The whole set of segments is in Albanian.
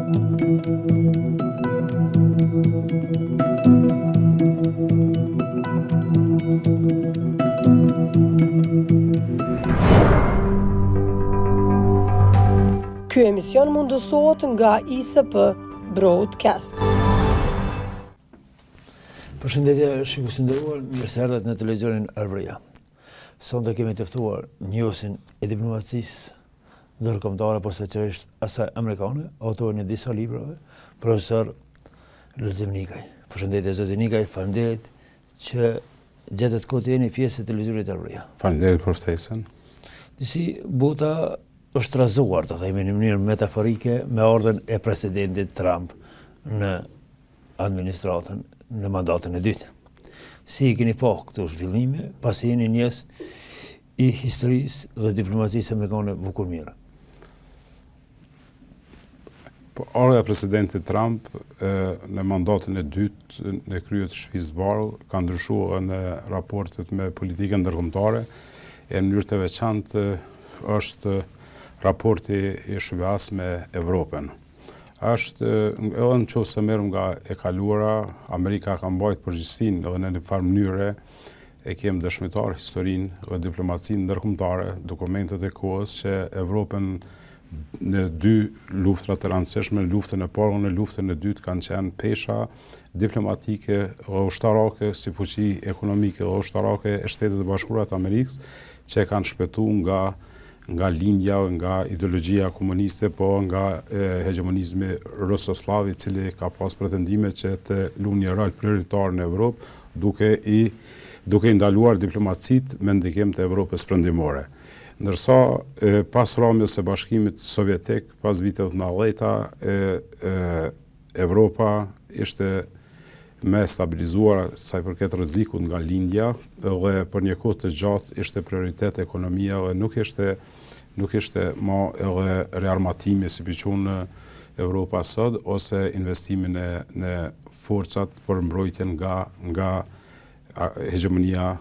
Ky emision mundësohet nga ISP Broadcast. Përshëndetje shikues të nderuar, mirë se erdhët në televizionin Arbëria. Sonte kemi të ftuar njohuesin e diplomacisë ndërkombëtare, posaçërisht asaj amerikane, autorin e disa librave, profesor Lulzim Nikaj. Përshëndetje zoti Nikaj, faleminderit që gjetët kohë të jeni pjesë e televizionit Arbëria. Faleminderit për ftesën. Disi bota është razuar, të themi në mënyrë metaforike, me ardhen e presidentit Trump në administratën, në mandatën e dytë. Si i keni pa këto zhvillime, pasi jeni njës i historisë dhe diplomacisë amerikane bukur mirë? Po, ardha e presidentit Trump në mandatën e dytë në krye të shtëpisë Ballë ka ndryshuar në raportet me politikën ndërkombëtare, e në mënyrë të veçantë është raporti i SBA-s me Evropën. Është edhe në qoftë se merrem nga e kaluara, Amerika ka mbajtur përgjegjësinë edhe në një farë mënyre e kemi dëshmitar historinë dhe diplomacinë ndërkombëtare, dokumentet e kohës që Evropën në dy luftra të rëndësishme, në luftën e parë dhe në luftën e dytë kanë qenë pesha diplomatike dhe ushtarake si fuqi ekonomike dhe ushtarake e Shtetit të Bashkuara të Amerikës që kanë shpëtuar nga lindja, nga ideologjia komuniste, po nga hegemonizmi rusoslav, i cili ka pas pretendime që të luajë një rol prioritar në Evropë, duke i ndaluar diplomacitë me ndikim të Evropës perëndimore. Ndërsa pas rrahjes së Bashkimit Sovjetik, pas viteve të 90-ta, Evropa ishte me stabilizuar sa i përket rrezikut nga lindja dhe për një kohë të gjatë ishte prioritet ekonomia dhe nuk ishte më edhe rearmatimi si piqun në Evropa sot ose investimin në forcat për mbrojtjen nga hegemonia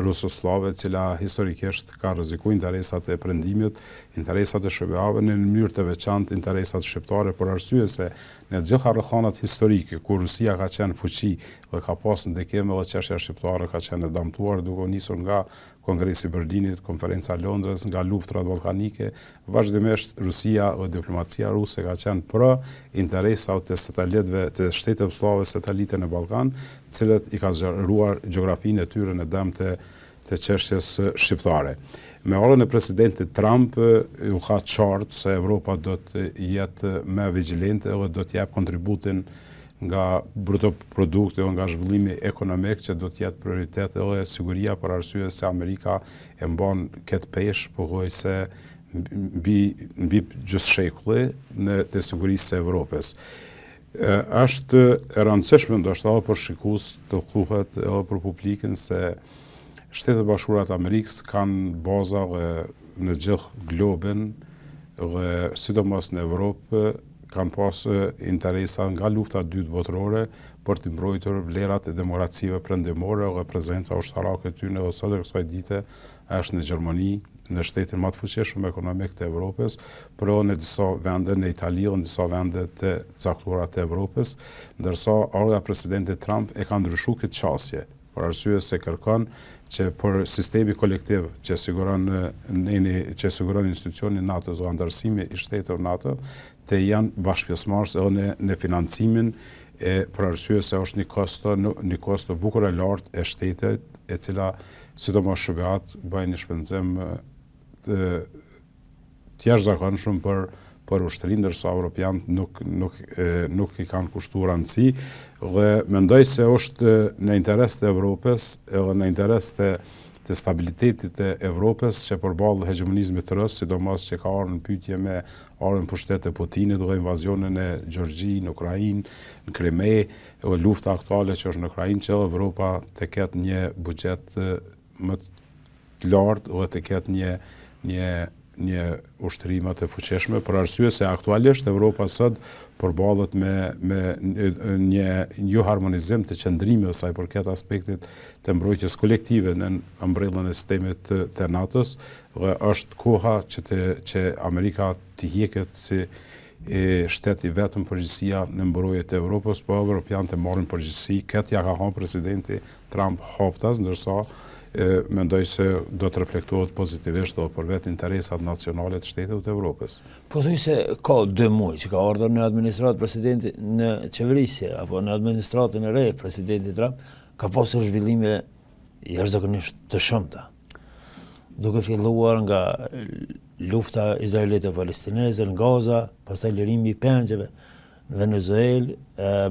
rusoslave, cila historikisht ka rrezikuar interesat e perëndimit, interesat e SBA-ve në mënyrë të veçantë interesat shqiptare, për arsye se në të gjitha rrethanat historike ku Rusia ka qenë fuqi dhe ka pas ndikim edhe çështja shqiptare ka qenë e dëmtuar, duke nisur nga Kongresi i Berlinit, Konferenca e Londrës, nga luftrat ballkanike, vazhdimisht Rusia dhe diplomacia ruse ka qenë për interesat të satelitëve të shteteve slave satelite në Ballkan, të cilët i ka zgjeruar gjeografinë e tyre në dëm të çështjes shqiptare. Me ardhen e presidentit Trump u ka qartë se Evropa do të jetë më vigjilente dhe do të jap kontributin nga bruto produkti dhe nga zhvillimi ekonomik që do të jetë prioritet edhe siguria, për arsye se Amerika e mban këtë peshë pothuajse mbi gjysmëshekulli të sigurisë së Evropës. Është e rëndësishme ndoshta për shikues të thuhet edhe për publikun se Shtetet e Bashkuara të Amerikës kanë baza në gjithë globin dhe sidomos në Evropë kanë pas interesa nga lufta e dytë botërore për të mbrojtur vlerat e demokracive perëndimore dhe prezenca ushtarake e tyre, ose sot kësaj dite është në Gjermani, në shtetin më të fuqishëm ekonomik të Evropës, por edhe në disa vende në Itali dhe në disa vende të caktuara të Evropës, ndërsa ardha e presidentit Trump e ka ndryshuar këtë çështje, për arsye se kërkon që për sistemi kolektiv që siguron institucionin NATO dhe ndërësimi i shteteve NATO të janë bashkëpjesëmarrës edhe në financimin, për arsye se është një kosto bukur e lartë e shtetit, e cila sidomos SBA-t bëjnë një shpenzim të jashtëzakonshëm për ushtrinë, ndërsa europianët nuk i kanë kushtuar rëndësi, dhe mendoj se është në interes të Evropës edhe në interes të stabilitetit të Evropës që përballë hegemonizmit rus, sidomos që ka ardhur në pyetje me ardhjen pushtetit të Putinit dhe invazionin e Gjergji në Ukrainë, në Krime, dhe lufta aktuale që është në Ukrainë, që Evropa të ketë një buxhet më të lartë dhe të ketë një ushtri më të fuqishme, për arsye se aktualisht Evropa sot përballet me një harmonizim të qëndrimit sa i përket aspektit të mbrojtjes kolektive në ëmbrellën e sistemit të NATO-s, dhe është koha që Amerika të hiqet si shteti vetëm përgjegjësia në mbrojtje të Evropës, po evropianët e marrin përgjegjësi. Këtë ja ka thënë presidenti Trump haptas, ndërsa mendoj se do të reflektohet pozitivisht edhe për vetë interesat nacionale të shtetit të Evropës. Po thuj se ka 2 muaj që ka ardhur në administratë presidenti në qeverisje apo në administratën e re presidenti Trump ka pasur zhvillime jashtëzakonisht të shumta. Duke filluar nga lufta izraelite-palestineze në Gaza, pastaj lirimi i pengjeve në Venezuelë,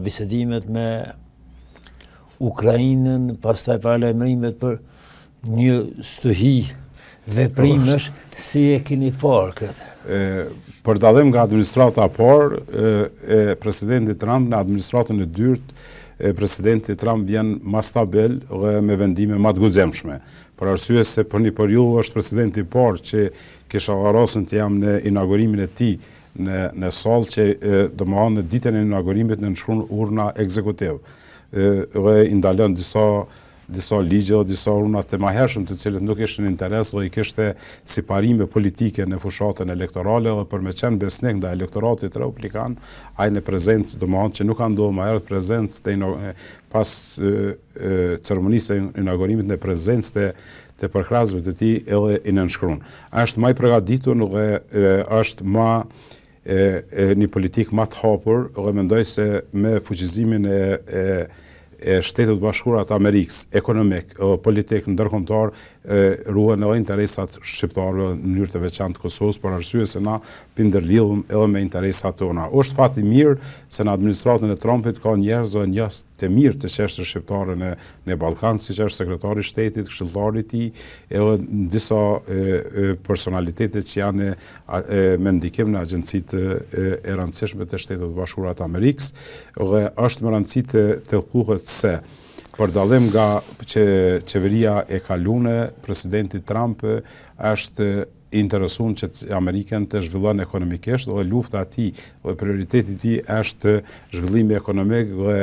bisedimet me Ukrainën, pastaj paralajmërimet për një stuhi veprimesh, si e keni parë këtë? Për dallim nga administrata e parë e presidentit Trump, në administratën e dytë presidenti Trump vjen më stabil dhe me vendime më të guximshme. Për arsye se për një periudhë është presidenti i parë që kisha varrosën të jam në inaugurimin e tij në sallë që domethënë në ditën e inaugurimit në nënshkruan urna ekzekutiv. Dhe i ndalën disa ligje o disa urna të mëhershëm të cilët nuk ishin interes dhe i kishte si parime politike në fushatën elektorale dhe për me qenë besnik ndaj elektoratit republikan, ai në prezent, domethënë që nuk ka ndodhur më herët prezent pas ceremonisë së inaugurimit në prezencë të përkrahësve të tij edhe i nënshkruan. Është më i përgatitur dhe është më një politikë më të hapur dhe mendoj se me fuqizimin e Shtetit Bashkuara të Amerikës, ekonomik, politik, ndërkombëtar, ruhen edhe interesat shqiptarëve në mënyrë të veçantë Kosovës, për arsye se na ndërlidhëm edhe me interesat tona. Është fat i mirë se në administratën e Trumpit ka njerëz të mirë të çështës shqiptare në Ballkan, siç është sekretari i shtetit, këshilltari i tij, edhe disa personalitete që janë me ndikim në agjencitë e rëndësishme të Shtetit Bashkuara të Amerikës, dhe është me rëndësi të thuhet se për dallim nga që qeveria e kaluar, presidenti Trump është interesuar që Amerikën të zhvillon ekonomikisht dhe lufta e tij dhe prioriteti i tij është zhvillimi ekonomik dhe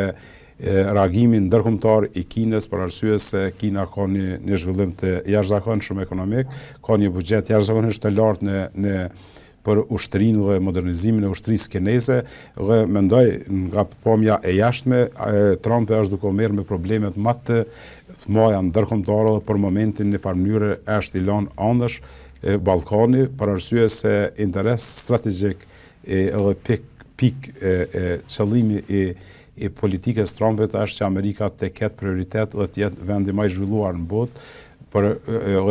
reagimi ndërkombëtar i Kinës, për arsye se Kina ka një zhvillim të jashtëzakonshëm ekonomik, ka një buxhet jashtëzakonisht të lartë për ushtrinë dhe modernizimin e ushtrisë kineze, dhe mendoj nga pamja e jashtme, Trump është duke u merr me problemet më të mëdha ndërkombëtare dhe për momentin në farë mënyrë është i lënë anësh Ballkani, për arsye se interes strategjik edhe pik qëllimi i politikës Trumpit është që Amerika të ketë prioritet dhe të jetë vendi më i zhvilluar në botë, për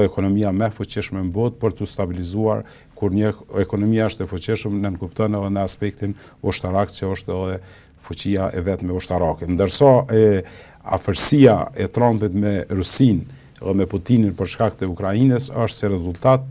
ekonomia më e fuqishme në botë, për të stabilizuar kur një ekonomia është e fuqishme në kupton edhe në aspektin ushtarak që është edhe fuqia e vetme ushtarake. Ndërsa afërsia e Trumpit me Rusinë dhe me Putinin për shkak të Ukrainës është si rezultat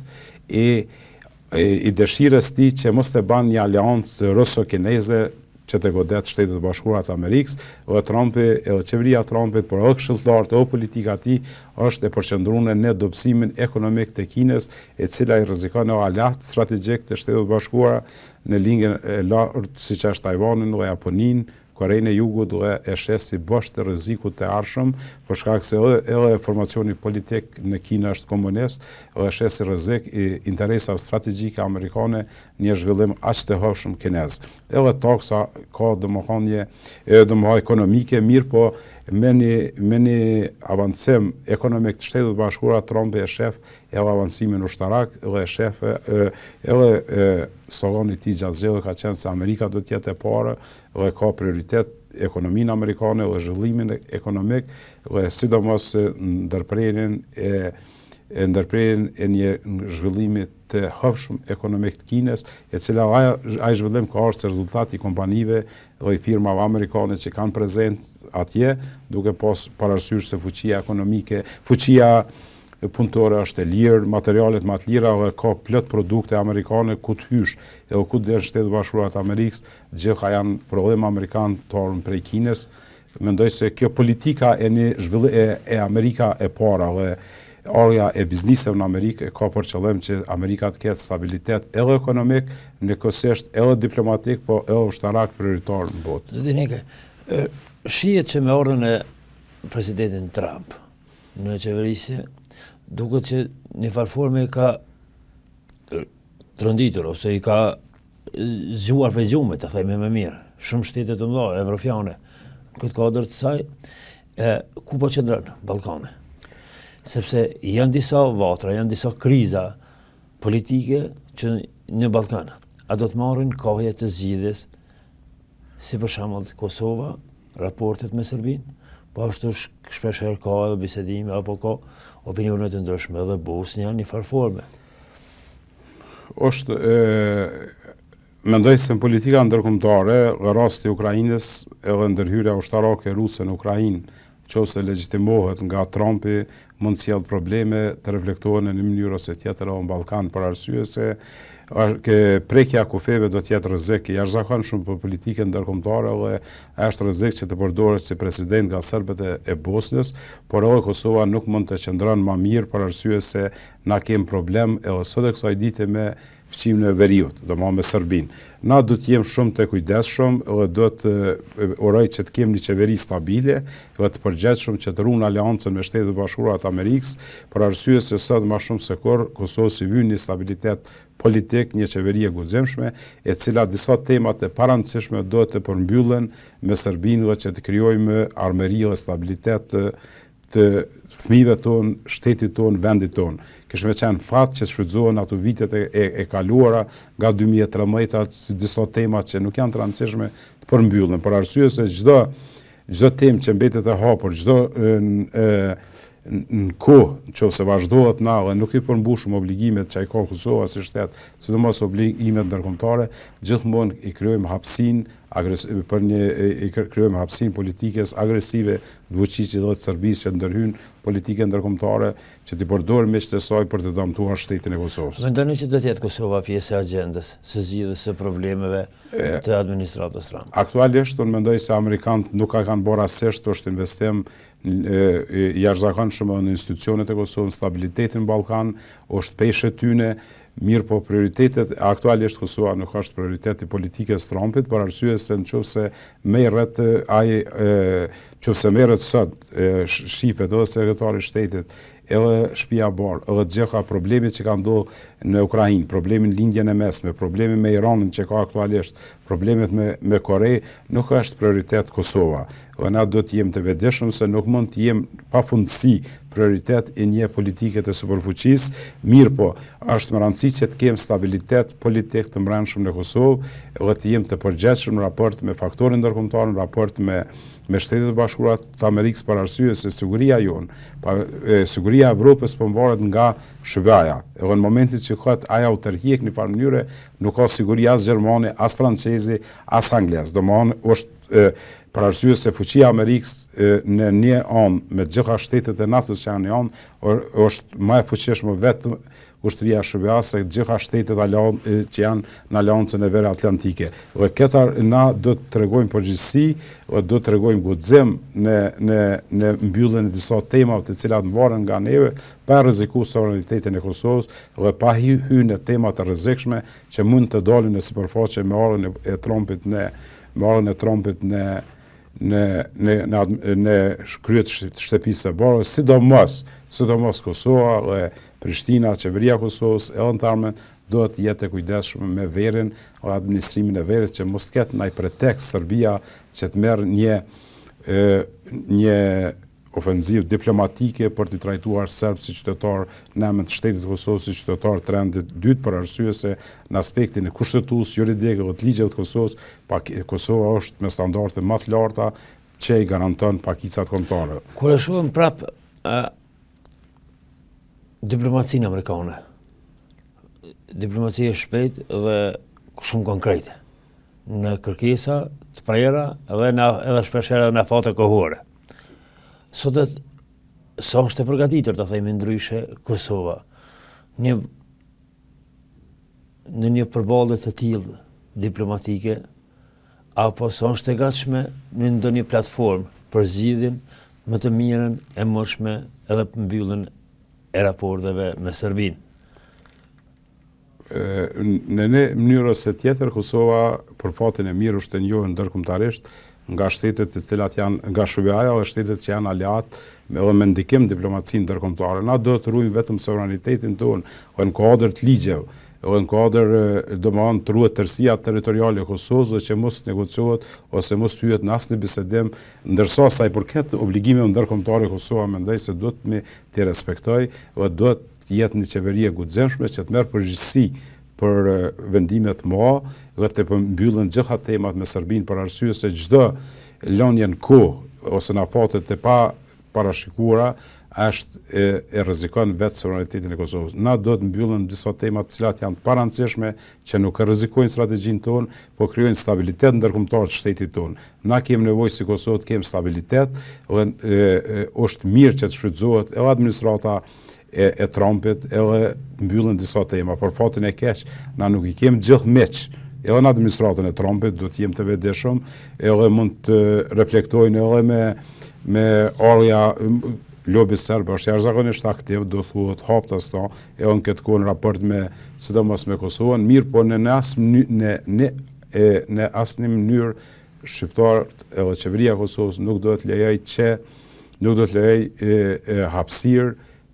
i dëshirës tij që mos të banë një aleancë ruso-kineze që të godet Shtetet e Bashkuara të Amerikës, dhe Trumpi, edhe qeveria Trumpit, por edhe këshilltarët edhe politika e tij është e përqendruar në dobësimin ekonomik të Kinës, e cila i rrezikon aleat strategjik të Shtetit të Bashkuara në linjën e lartë siç është Tajvanin dhe Japoninë, Korejnë e Jugut dhe e shes si bosh të rrezikut të ardhshëm, për shkak se edhe formacioni politik në Kinë është komunist, dhe shes si rrezik i interesave strategjike amerikane një zhvillim aq të hapshëm kinez. Edhe taksa ka domethënie ekonomike mirë, po me një avancim ekonomik të Shtetit Bashkuara, Trump e shef edhe avancimin ushtarak dhe shef edhe slogani i tij gjatë zgjedhjeve ka qenë se Amerika do të jetë e parë dhe ka prioritet ekonominë amerikane dhe zhvillimin ekonomik dhe sidomos ndërprerjen e një zhvillimi të hapshëm ekonomik të Kinës, e cila ai zhvillim ka ardhur si rezultat i kompanive dhe i firmave amerikane që kanë prezent atje, duke pas parasysh se fuqia ekonomike, fuqia punëtore është e lirë, materialet më të lira dhe ka plot produkte amerikane ku të hysh, edhe ku të Shtetet Bashkuara të Amerikës, gjitha janë prodhim amerikan të ardhur prej Kinës. Mendoj se kjo politika e Amerika e para dhe ardha e bizniseve në Amerikë ka për qëllim që Amerika të ketë stabilitet edhe ekonomik, njëkohësisht edhe diplomatik, po edhe ushtarak prioritar në botë. Zoti Nike, shihet që me ardhjen e presidentit Trump në qeverisje, duket që në farë forme ka trënditur ose i ka zgjuar për gjume, të thejme më mirë. Shumë shtete të mëdha evropiane në këtë kuadër të saj, ku po qëndron Ballkani? Sepse janë disa vatra, janë disa kriza politike që në Ballkan. A do të marrin kohë të zgjidhjes, si për shembull Kosova, raportet me Serbinë, po ashtu shpeshherë ka edhe bisedime apo ka opinione të ndryshme edhe Bosnia në farforme. Mendoj se në politika ndërkombëtare, rasti i Ukrainës edhe ndërhyrja ushtarake ruse në Ukrainë, nëse legjitimohet nga Trumpi, mund të sjellë probleme të reflektohen në një mënyrë ose tjetër në Ballkan për arsye se prekja kufeve do të jetë rrezik i jashtëzakonshëm për politikën ndërkombëtare dhe është rrezik që të përdoret si president nga serbët e Bosnjës, por edhe Kosova nuk mund të qëndron më mirë për arsye se na kem problem edhe sot e kësaj dite me fqimin e veriut, domethënë me Serbinë. Na do të jem shumë të kujdesshëm dhe do të uroj që të kemi një qeveri stabile dhe të përgjithshëm që të ruajmë aleancën me Shtetet e Bashkuara të Amerikës, për arsye se sot më shumë se kur Kosova si vjen një stabilitet politik, një qeveri e guximshme, e cila disa temat e parantshme do të përmbyllen me Serbinë dhe që të krijojmë armëri dhe stabilitet të fëmijëve tonë, shtetit tonë, vendit tonë. Kishme qenë fat që shfrytëzohen ato vitet e kaluara nga 2013 disa tema që nuk janë të rëndësishme të përmbyllen, për arsye se çdo temë që mbetet e hapur, çdo në kohë nëse vazhdohet na dhe nuk i përmbushim obligimet që ai ka Kosova si shtet, sidomos obligimet ndërkombëtare, gjithmonë i krijojmë hapësinë krijojmë hapësinë politikës agresive fuqiçi dhe të Serbisë që ndërhyn politikën ndërkombëtare që të përdorin miqtë e saj për të dëmtuar shtetin e Kosovës. Mendoni që do të jetë Kosova pjesë e agjendës së zgjidhjes së problemeve të administratës Trump? Aktualisht unë mendoj se amerikanët nuk kanë bërë asnjëherë është investim jashtëzakonshëm në institucionet e Kosovës, stabilitetin në Ballkan, është peshë tyne. Mirë po prioritetet, aktualisht Kosova nuk është prioritet i politikës Trumpit, për arsye se nëse merret sot shifet edhe sekretari i shtetit, edhe Shtëpia e Bardhë, edhe gjitha problemet që kanë ndodhur në Ukrainë, problemin lindjen e mesme, problemin me Iranin që ka aktualisht, problemet me Kore, nuk është prioritet Kosova. Dhe na do të jemi të vetëdijshëm se nuk mund të jemi pafundësi prioritet i një politike të superfuqisë, mirë po, është më rëndësi që të kemi stabilitet politik të brendshëm në Kosovë dhe të jemi të përgjithshëm në raport me faktorin ndërkombëtar, në raport me Shtetet e Bashkuara të Amerikës, për arsye se siguria jonë, siguria e Evropës po varet nga SBA-ja. Edhe në momentin që ajo u tërhiq në farë mënyre, nuk ka siguri as gjermane, as francezi, as anglez. Domethënë është për arsye se fuqia e Amerikës në një anë me gjitha shtetet e NATO-s që janë në anë, është më e fuqishme vetëm ushtria e SBA-s se gjitha shtetet që janë në aleancën e Verë Atlantike. Dhe këta na do të tregojmë përgjegjësi, dhe do të tregojmë guxim në mbylljen e disa temave të cilat mbaren nga neve, pa rrezikuar sovranitetin e Kosovës dhe pa hyrë në tema të rrezikshme që mund të dalin në sipërfaqe me ardhen e Trumpit në kryet shtëpisë së bardhë, sidomos Kosova dhe Prishtina, qeveria e Kosovës, edhe antarmen do të jetë e kujdesshme me verën dhe administrimin e verës që mos ketë ndaj pretekst Serbia që të merr një ofenzivë diplomatike për të trajtuar serbë si qytetar në emër të shtetit të Kosovës si qytetar të rendit dytë, për arsye se në aspektin e kushtetues juridike dhe të ligjeve të Kosovës, Kosova është me standarde më të larta që i garanton pakicat kombëtare. Kur e shohim prap diplomacinë amerikane, diplomacia e shpejtë dhe shumë konkrete, në kërkesa të prera edhe shpeshherë në afate kohore. Sot sa është e përgatitur të themi ndryshe Kosova në një përballje të tillë diplomatike, apo sa është e gatshme në ndonjë platformë për zgjidhjen më të mirën e mëshme edhe për mbylljen e raporteve me Serbinë? Në një mënyrë ose tjetër, Kosova për fatin e mirë është e njohur ndërkombëtarisht nga shtetet të cilat janë nga SBA-ja dhe shtetet që janë aleat edhe me ndikim diplomacinë ndërkombëtare. Na do të ruajmë vetëm sovranitetin tonë në kuadër të ligjeve edhe në kuadër domethënë truhet tërësia territoriale e Kosovës dhe që mos negociohet ose mos hyhet në asnjë bisedim, ndërsa sa i përket obligimeve ndërkombëtare Kosova mendoj se duhet të respektoj dhe duhet të jetë një qeveri e guximshme që të merr përgjegjësi për vendimet mëdha dhe të përmbyllen gjitha temat me Serbinë për arsye se çdo lënje në kohë ose në afate të pa parashikuara e rrezikon vetë sovranitetin e Kosovës. Na do të mbyllen disa tema të cilat janë të parandësishme që nuk e rrezikojnë strategjinë tonë, po krijojnë stabilitet ndërkombëtar të shtetit tonë. Na kemi nevojë si Kosovë të kemi stabilitet dhe është mirë që të shfrytëzohet edhe administrata e Trumpit edhe mbyllen disa tema. Për fatin e keq, na nuk i kemi gjithë miq. Edhe në administratën e Trumpit do të jemi të vetëdijshëm, edhe mund të reflektojnë edhe me ardha lobi serb është jashtëzakonisht aktiv, do thuhet haptas ta, edhe në këtë kohë në raport me sidomos me Kosovën, mirë po në asnjë mënyrë shqiptarët edhe qeveria e Kosovës nuk do të lejoj hapësirë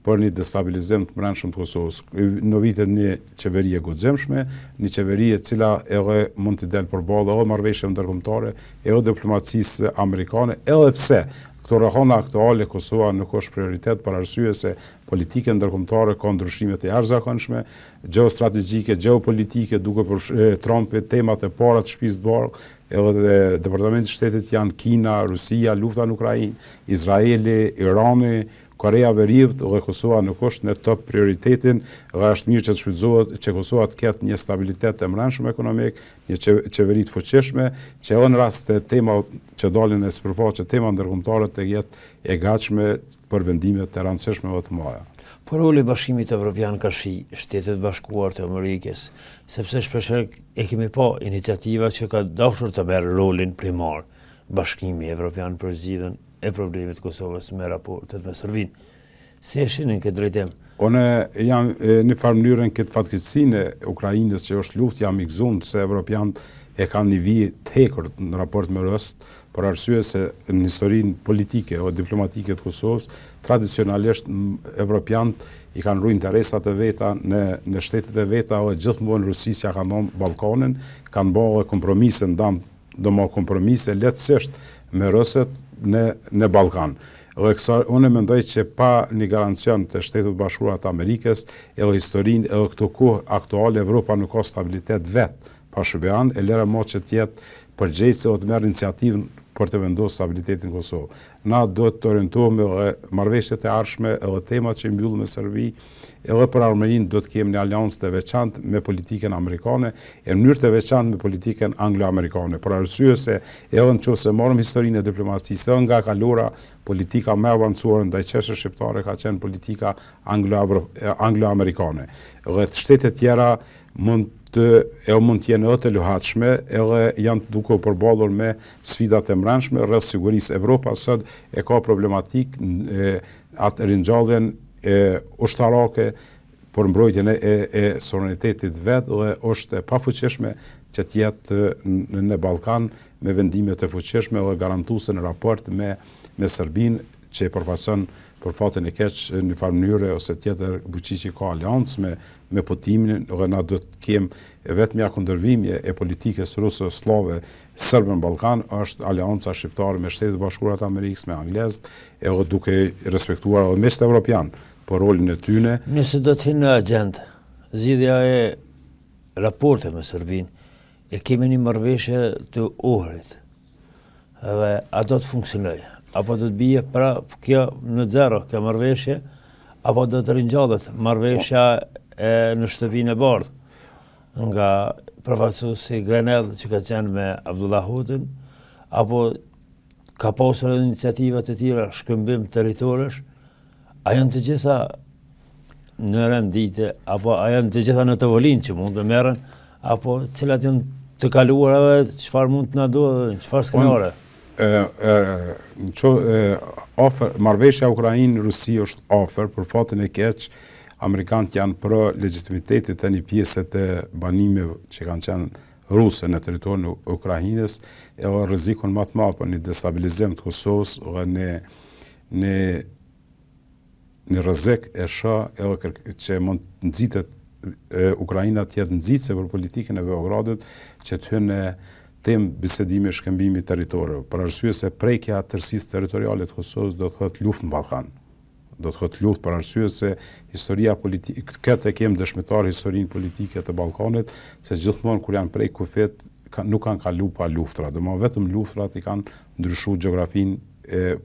për një destabilizim të brendshëm të Kosovës. Në vitet një qeveri e guximshme, një qeveri e cila edhe mund të delë përballë edhe marrëveshjeve ndërkombëtare, edhe diplomacisë amerikane, edhe pse këto rrahona aktuale Kosova nuk është prioritet për arsye se politika ndërkombëtare ka ndryshime të jashtëzakonshme, gjeostrategjike, gjeopolitike, duke për Trumpit, temat e para të shtëpisë së bardhë, edhe Departamenti i Shtetit janë Kina, Rusia, lufta në Ukrainë, Izraeli, Irani, Korea Veriut dhe Kosova nuk është në top prioritetin dhe është mirë që të shfrytëzohet që Kosova të ketë një stabilitet të brendshëm ekonomik, një qeveri të fuqishme, që edhe në rast të tema që dalin në sipërfaqe, tema ndërkombëtare të jetë e gatshme për vendime të rëndësishme dhe të mëdha. Por roli i Bashkimit Evropian ka shi Shtetet Bashkuara të Amerikës, sepse shpeshherë e kemi pa iniciativa që ka dashur të merr rolin primar. Bashkimi Evropian për zgjidhjen e problemit Kosovës me raportet me Serbinë. Si e shihni këtë drejtim? Unë jam në farë mënyrën këtë fatkeqësinë e Ukrainës që është luftë, jam i gëzuar se evropianët e kanë një vijë të hekur në raport me Rust, për arsye se në historinë politike o diplomatike të Kosovës, tradicionalisht evropianët i kanë rrujë interesat e veta në shtetet e veta o gjithmonë Rusisja ka ndonë Ballkanin, kanë bërë kompromise kompromise lehtësisht me Rusët në Ballkan. Unë mendoj që pa një garancion të Shtetet Bashkuara të Amerikës, edhe historinë, edhe këto kohë aktuale, Evropa nuk ka stabilitet vetë pa shëbean, e lera mo që tjetë përgjegjëse o të merë iniciativën për të vendosur stabilitetin në Kosovë. Na do të orientohemi edhe marrëveshjet e ardhshme, edhe temat që mbyllen me Serbi, edhe për Armeninë do të kemi një aleancë të veçantë me politikën amerikane, e në mënyrë të veçantë me politikën anglo-amerikane. Për arsye se edhe nëse marrim historinë e diplomacisë nga kalora, politika më e avancuar ndaj çështës shqiptare ka qenë politika anglo-amerikane. Edhe shtetet tjera mund të jenë edhe të lohatshme, edhe janë duke u përballur me sfidat e brendshme rreth sigurisë. Evropa sot e ka problematik atë ringjalljen ushtarake për mbrojtjen e sovranitetit vet dhe është e pafuqishme që të jetë në Ballkan me vendime të fuqishme dhe garantuese në raport me Serbinë që përfaqëson për fatin e keq në farë mënyre ose tjetër buqi që ka aleancë me Putinin dhe na do të kemë vetmja kundërvimje e politikës ruse slave sërbë në Ballkan është aleanca shqiptare me Shtetet Bashkuara të Amerikës, me anglezët, edhe duke respektuar edhe mesët evropian për rolin e tyne. Nëse do të hinë në agjendë, zgjidhja e raporte me Serbinë, e kemi një marrëveshje të Ohrit, edhe a do të funksionojë? Apo do të bije pra kjo në zero, kjo marrëveshje, apo do të ringjallet marrëveshja në shtëpinë e bardhë, nga përfaqësuesi Grenell që ka qenë me Abdullah Hutën, apo ka pasur edhe iniciativa të tjera shkëmbim territorësh, a janë të gjitha në rendite, apo a janë të gjitha në tavolinë që mund të merren, apo cilat janë të kaluara edhe çfarë mund të na duhet, çfarë skenare? Marrëveshja Ukrainë-Rusi është afer, për fatin e keq, Amerikanët janë pro legitimitetit e një pjesë të banimeve që kanë qenë ruse në territorin e Ukrainës, edhe rrezikun më të madh për një destabilizim të Kosovës dhe në rrezik e shoh edhe që mund nxitet Ukraina të jetë nxitse për politikën e Beogradit që të hynë në temë bisedimi shkëmbimi territorëve, për arsye se prekja e tërësisë territoriale të Kosovës do të thotë luftë në Ballkan. Do të thotë luftë për arsye se historia politike, këtë e kemë dëshmitar historinë politike të Ballkanit, se gjithmonë kur janë prej kufet nuk kanë kalu pa luftra, domethënë vetëm luftrat i kanë ndryshuar gjeografinë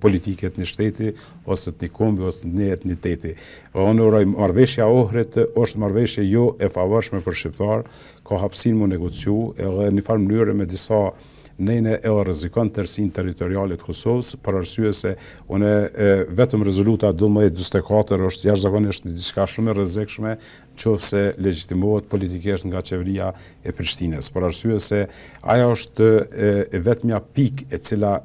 politike të një shteti, ose të një kombi, ose të një etniteti. Unë uroj marrëveshja Ohrit është marrëveshje jo e favorshme për shqiptar, ka hapësinë mu negociu, edhe në farë mënyrë me disa nejne e rrezikon tërësinë territoriale të Kosovës, për arsye se vetëm rezoluta 1244 është jashtëzakonisht diçka shumë e rrezikshme, qofse legjitimohet politikisht nga qeveria e Prishtinës, për arsye se aja është vetmja pikë e cila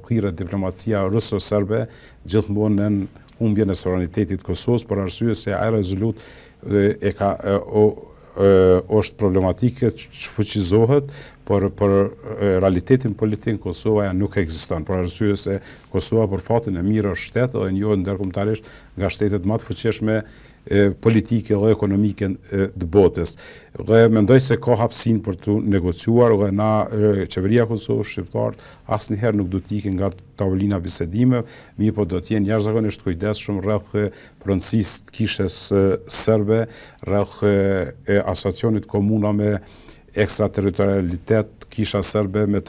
thirret diplomacia ruso-serbe gjithmonë në humbjen e sovranitetit të Kosovës, për arsye se aja rezolut është problematike që fuqizohet, por për realitetin politik Kosova nuk ekziston, për arsye se Kosova për fatin e mirë është shtet dhe njohet ndërkombëtarisht nga shtetet më të fuqishme politike dhe ekonomike të botës. Dhe mendoj se ka hapësinë për të negociuar dhe na qeveria Kosovës shqiptar asnjëherë nuk do të ikë nga tavolina bisedime, mirë po do të jenë jashtëzakonisht kujdesshëm rreth pronësisë të kishës serbe, rreth asociacionit komuna me ekstraterritorialitet, kisha serbe me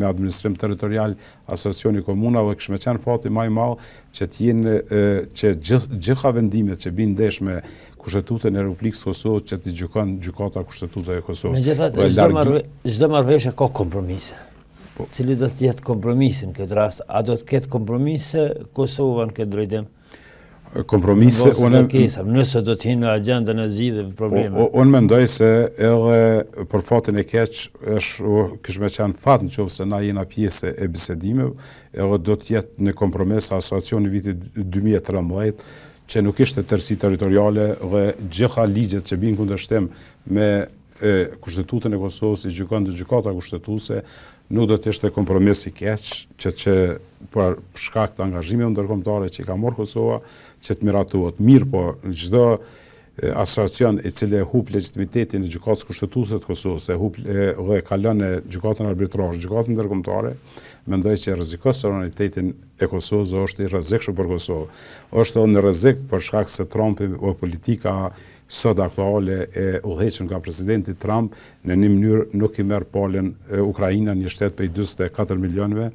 administrim territorial, asociacioni komunave, kishme qenë fati më i madh që të jenë që gjitha vendimet që binë ndesh me Kushtetutën e Republikës Kosovës që të gjykon gjykata Kushtetuta e Kosovës. Megjithatë, çdo marrëveshje ka kompromise. Cili do të jetë kompromisi në këtë rast? A do të ketë kompromise Kosova në këtë drejtim? Kompromise, nëse do të hinë në agjendën e zgjidhjeve probleme. Unë mendoj se edhe për fatin e keq kishme qenë fat nëse na jena pjesë e bisedimeve, edhe do të jetë në kompromis asociacioni vitit 2013 që nuk ishte tërësi territoriale dhe gjitha ligjet që binë kundërshtim me Kushtetutën e Kosovës i gjykon të gjykata kushtetuese, nuk do të ishte kompromis i keq që për shkak të angazhimeve ndërkombëtare që ka marrë Kosova, që të miratohet. Mirë po, çdo asociacion i cili e hub legitimitetin e gjykatës kushtetuese të Kosovës, dhe kalon në gjykatën arbitrare, gjykatën ndërkombëtare, mendoj që rrezikon sovranitetin e Kosovës, është i rrezikshëm për Kosovë. Është edhe në rrezik për shkak se Trumpi o politika sot aktuale e udhëhequr nga presidenti Trump në një mënyrë nuk i merr palën Ukraina, një shtet prej 44 milionëve,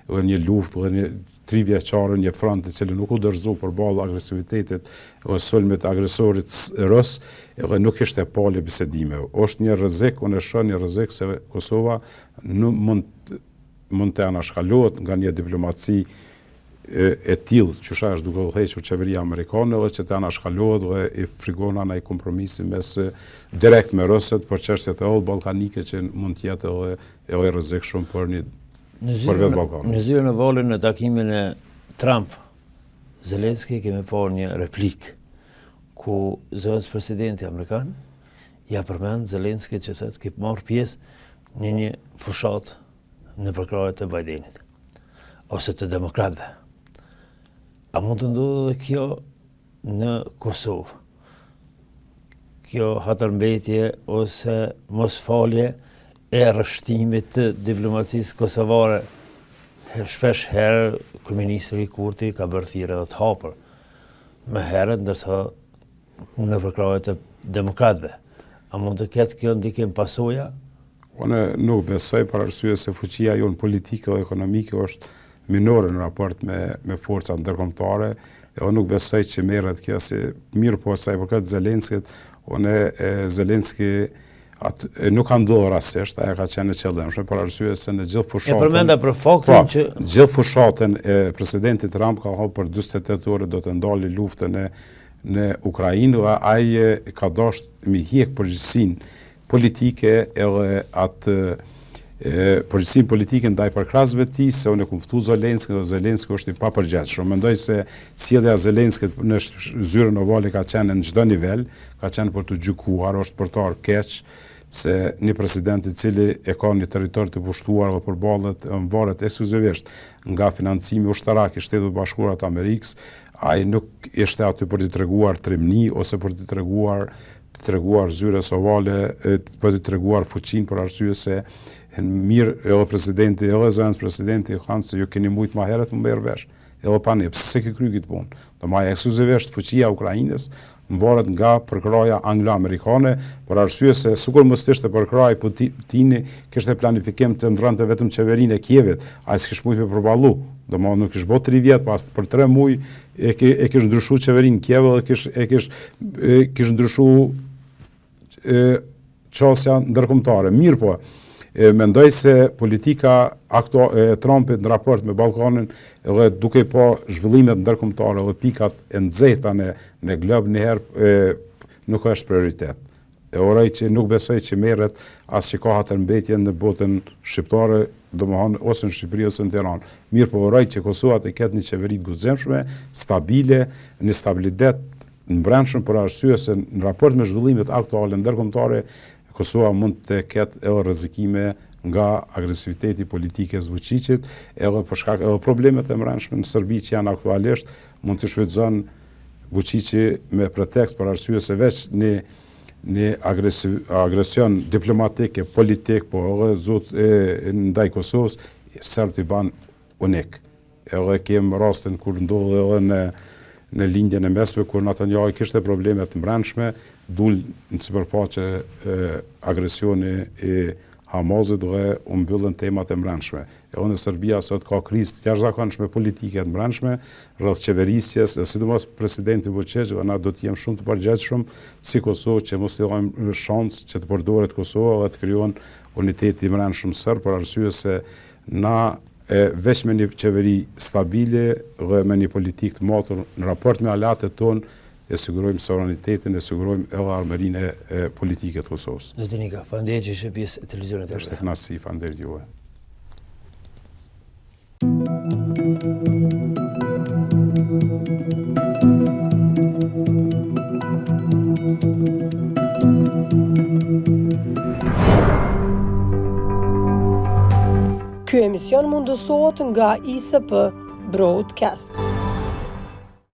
dhe një luftë dhe një 3 vjeçare, një front i cili nuk u dorëzu përballë agresivitetit ose sulmit agresorit rus, dhe nuk ishte palë bisedimeve. Është një rrezik, unë e shoh një rrezik se Kosova mund të anashkalohet nga një diplomaci e tillë që është duke udhëhequr qeveria amerikane dhe që të anashkalohet dhe i frigon anaj kompromisi mes direkt me rusët për çështjet e ballkanike që mund të jetë edhe rrezikshëm për një për vetë Ballkanin. Në zyrën e volën në takimin e Trump Zelenski kemi parë një replik ku zëvendës presidenti amerikan ja përmend Zelenski që thotë që marr pjesë në një fushat në përkrahjet të Bidenit ose të demokratëve. A mund të ndodhë dhe kjo në Kosovë? Kjo hatërmbetje ose mosfalje e rrështimit të diplomacisë kosovare. Shpesh herë kryeministri Kurti ka bërë thirrje dhe të hapur më herët, ndërsa në përkrahjet të demokratëve. A mund të ketë kjo ndikim pasoja? Unë nuk besoj për arsye se fuqia jonë politike dhe ekonomike është minore në raport me forcat ndërkombëtare, dhe nuk besoj që merret kjo si mirë po sa i përket Zelenskit, Zelenski nuk ka ndodhur rastisht, ajo ka qenë e qëllimshme për arsye se në gjithë fushatën. E përmenda për faktin që gjithë fushatën e presidentit Trump ka thënë për 48 orë do të ndalë luftën në Ukrainë, dhe ai ka dashur mi hiq përgjegjësinë politike edhe atë përgjegjësinë politike ndaj përkrahësve të tij, se unë e kumftu Zelenski dhe Zelenski është i papërgjithshëm. Mendoj se sjellja e Zelenskit në zyrën ovale ka qenë në çdo nivel, ka qenë për të gjykuar, është për të keq se një president i cili e ka një territor të pushtuar dhe përballet varet ekskluzivisht nga financimi ushtarak i Shtetit Bashkuar të Amerikës, ai nuk ishte aty për të treguar trimni ose për të treguar të treguar zyres ovale, për të treguar fuqin për arsye se mirë edhe presidenti, edhe zëvendës presidenti kanë se ju keni mujt ma herët më merr vesh. Edhe pa ne, pse se ke kry këtë punë? Do maja ekskluzivisht fuqia Ukrainës mvaret nga përkraja anglo-amerikane, për arsye se sukur mos ishte përkraja Putini kishte planifikim të ndrante vetëm qeverinë e Kievit, ai s'kish mujt me përballu. Do më nuk kish bë 3 vjet, pas për 3 muaj e kish ndryshuar qeverinë Kiev dhe kish ndryshuar çështja ndërkombëtare. Mirë po, mendoj se politika e Trumpit në raport me Ballkanin edhe duke po zhvillimet ndërkombëtare dhe pikat e nxehta në glob njëherë nuk është prioritet. E uroj që nuk besoj që merret as që ka hatërmbetje në botën shqiptare, domethënë ose në Shqipëri ose në Tiranë. Mirë po uroj që Kosova të ketë një qeveri të guximshme, stabile, një stabilitet në brendshëm për arsye se në raport me zhvillimet aktuale ndërkombëtare Kosova mund të ketë edhe rrezikime nga agresiviteti politikës Vučićit, edhe për shkak edhe problemet e brendshme në Serbi që janë aktualisht mund të shfrytëzon Vučići me pretekst për arsye se veç një agresion diplomatik e politik, po edhe zot ndaj Kosovës, Serbët i ban unik. Edhe kem rastin kur ndodhe edhe në lindjen e mesme, kur Netanyahu kishte probleme të brendshme, dul në sipërfaqe agresioni i Hamazit dhe u mbyllën temat e brendshme. Edhe në Serbia sot ka krizë të jashtëzakonshme politike të brendshme rreth qeverisjes, sidomos presidenti Vučić, na do të jem shumë të përgjegjshëm si Kosovë që mos i dhajmë shans që të përdoret Kosova dhe të krijon uniteti i brendshëm serb, për arsye se na veç me një qeveri stabile dhe me një politikë të matur në raport me aleatet tonë e sigurojmë sovranitetin, e sigurojmë edhe armërinë e politike të Kosovës. Zoti Nika, faleminderit që ishe pjesë e televizionit të Është kënaqësi, faleminderit juve. Ky emision mundësohet nga ISP Broadcast.